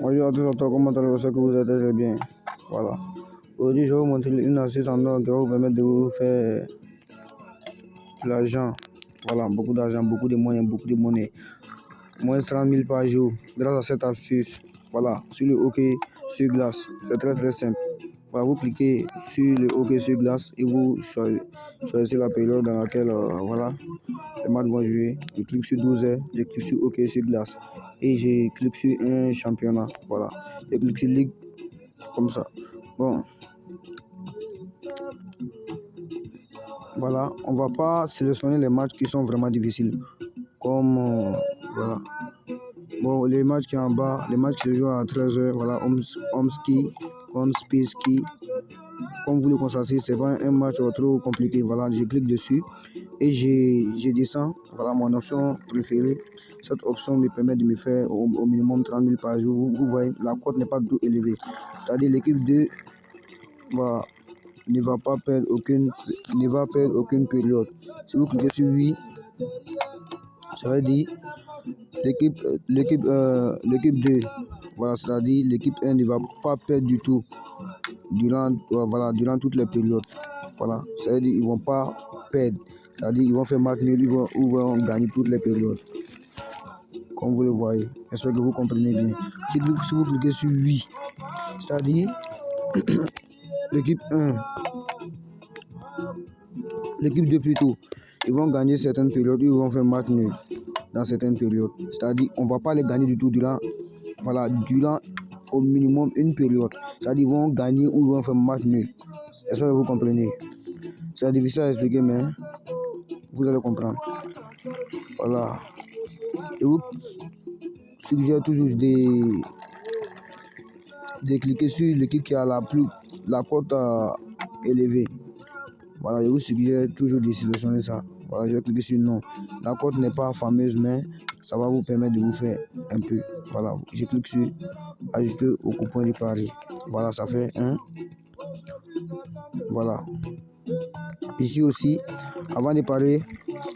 Bonjour à tous, comment allez-vous? Que vous êtes très bien. Voilà. Aujourd'hui, je vais vous montrer une astuce en or qui va vous permettre de vous faire de l'argent. Voilà, beaucoup d'argent, beaucoup de monnaie, beaucoup de monnaie. Moins 30 000 par jour grâce à cette astuce. Voilà, sur le hockey sur glace. C'est très très simple. Voilà, vous cliquez sur le hockey sur glace et vous choisissez la période dans laquelle voilà, les matchs vont jouer. Je clique sur 12 heures, je clique sur hockey sur glace et je clique sur un championnat. Voilà, je clique sur ligue comme ça. Bon, voilà, on va pas sélectionner les matchs qui sont vraiment difficiles. Comme, voilà. Bon, les matchs qui sont en bas, les matchs qui se jouent à 13 heures, voilà, Omski, contre Spiski. Comme vous le constatez, c'est pas un match trop compliqué. Voilà, je clique dessus et je descends. Voilà mon option préférée. Cette option me permet de me faire au minimum 30 000 par jour. Vous voyez, la cote n'est pas tout élevée. C'est-à-dire l'équipe 2 va ne va pas perdre aucune période. Si vous cliquez sur oui, ça veut dire l'équipe 2, voilà, c'est-à-dire l'équipe 1 ne va pas perdre du tout durant toutes les périodes. Voilà, ça veut dire ils vont pas perdre, c'est-à-dire ils vont faire match nul, ils vont gagner toutes les périodes. Comme vous le voyez, j'espère que vous comprenez bien. Si vous cliquez sur oui, c'est-à-dire l'équipe 1, l'équipe 2 plutôt, ils vont gagner certaines périodes, ils vont faire match nul dans certaines périodes. C'est-à-dire on ne va pas les gagner du tout durant au minimum une période. C'est-à-dire ils vont gagner ou ils vont faire match nul. J'espère que vous comprenez. C'est difficile à expliquer, mais vous allez comprendre. Voilà. Je vous suggère toujours de cliquer sur l'équipe qui a la cote élevée. Voilà, je vous suggère toujours de sélectionner ça. Voilà, je vais cliquer sur non. La cote n'est pas fameuse, mais ça va vous permettre de vous faire un peu. Voilà, je clique sur ajouter au coupon de pari. Voilà, ça fait un. Voilà. Ici aussi, avant de parler,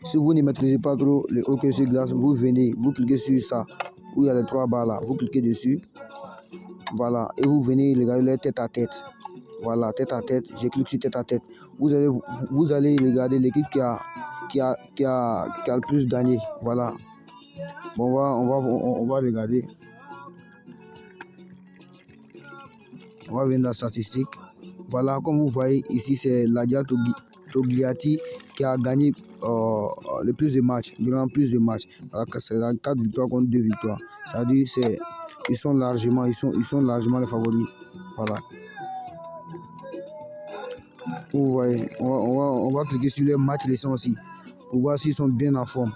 si vous ne maîtrisez pas trop le hockey sur glace, vous venez, vous cliquez sur ça, où il y a les 3 barres là, vous cliquez dessus. Voilà, et vous venez regarder les tête à tête. Voilà, tête à tête, je clique sur tête à tête. Vous allez regarder l'équipe qui a le plus gagné. Voilà. Bon, on va regarder. On va venir dans la statistique. Voilà, comme vous voyez ici, c'est Ladia Togliatti qui a gagné le plus de matchs, durant plus de matchs. Voilà, c'est 4 victoires contre 2 victoires. C'est-à-dire ils sont largement les favoris. Voilà. Vous voyez, on va cliquer sur les matchs récents aussi pour voir s'ils sont bien en forme.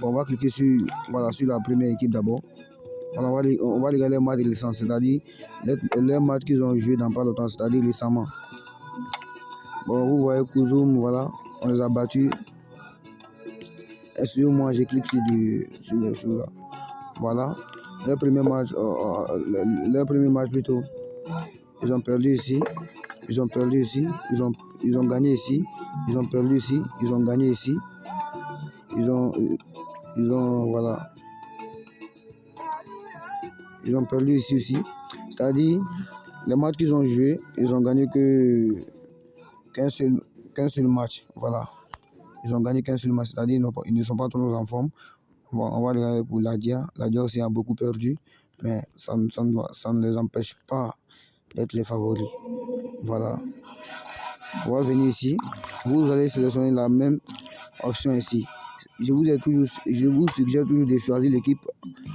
Bon, on va cliquer sur la première équipe d'abord. Voilà, on va regarder les matchs récents, c'est-à-dire les matchs qu'ils ont joué dans pas longtemps, c'est-à-dire récemment. Bon, vous voyez Kouzoum, voilà, on les a battus. Excusez-moi, je clique sur les choses là. Voilà, le premier match plutôt. Ils ont perdu ici, ils ont gagné ici, ils ont perdu ici, ils ont gagné ici, voilà, ils ont perdu ici aussi. C'est-à-dire, les matchs qu'ils ont joués, ils ont gagné qu'un seul match. Voilà, ils ont gagné qu'un seul match, c'est-à-dire ils ne sont pas trop en forme. Bon, on va regarder pour Ladia. Ladia aussi a beaucoup perdu, mais ça ne les empêche pas d'être les favoris. Voilà. On va venir ici. Vous allez sélectionner la même option ici. Je vous suggère toujours de choisir l'équipe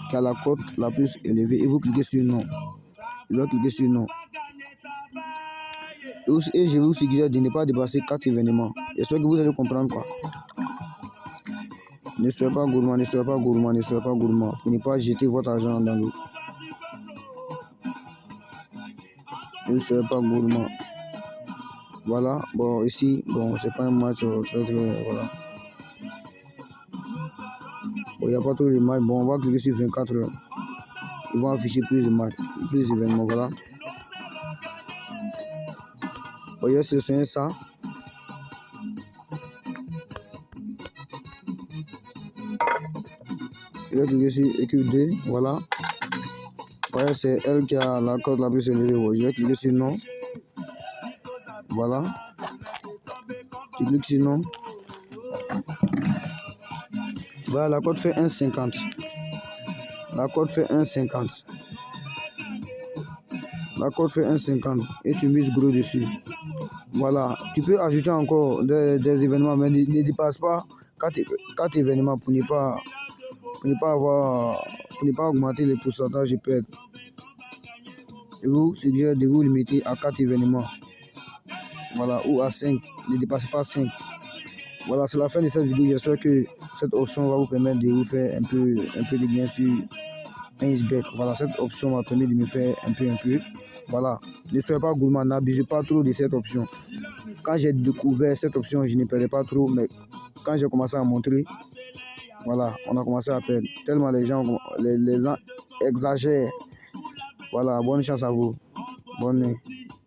qui a la cote la plus élevée et vous cliquez sur non. Je vais cliquer sur non. Et je vous suggère de ne pas dépasser 4 événements. J'espère que vous allez comprendre quoi. Ne soyez pas gourmand, ne soyez pas gourmand, ne soyez pas gourmand. Pour ne pas jeter votre argent dans l'eau. Ne soyez pas gourmand. Voilà, bon, ici, bon, c'est pas un match très, voilà. Bon, il n'y a pas trop de matchs. Bon, on va cliquer sur 24 heures. Ils vont afficher plus de matchs, plus d'événements, voilà. Bon, je vais sélectionner ça. Je vais cliquer sur équipe 2, voilà. Ouais, c'est elle qui a la cote la plus élevée. Ouais. Je vais cliquer sur non. Voilà. Tu cliques sur non. Voilà, la cote fait 1,50. La cote fait 1,50. La cote fait 1,50 et tu mises gros dessus. Voilà, tu peux ajouter encore des événements, mais ne dépasse pas 4 événements pour ne pas avoir, pour ne pas augmenter le pourcentage de perte. Je vous suggère de vous limiter à 4 événements. Voilà, ou à 5. Ne dépassez pas 5. Voilà, c'est la fin de cette vidéo. J'espère que cette option va vous permettre de vous faire un peu de gain sur 1xBet. Voilà, cette option m'a permis de me faire un peu. Voilà, ne soyez pas gourmand, n'abusez pas trop de cette option. Quand j'ai découvert cette option, je ne perdais pas trop, mais quand j'ai commencé à montrer, voilà, on a commencé à perdre. Tellement les gens exagèrent. Voilà, bonne chance à vous. Bonne nuit.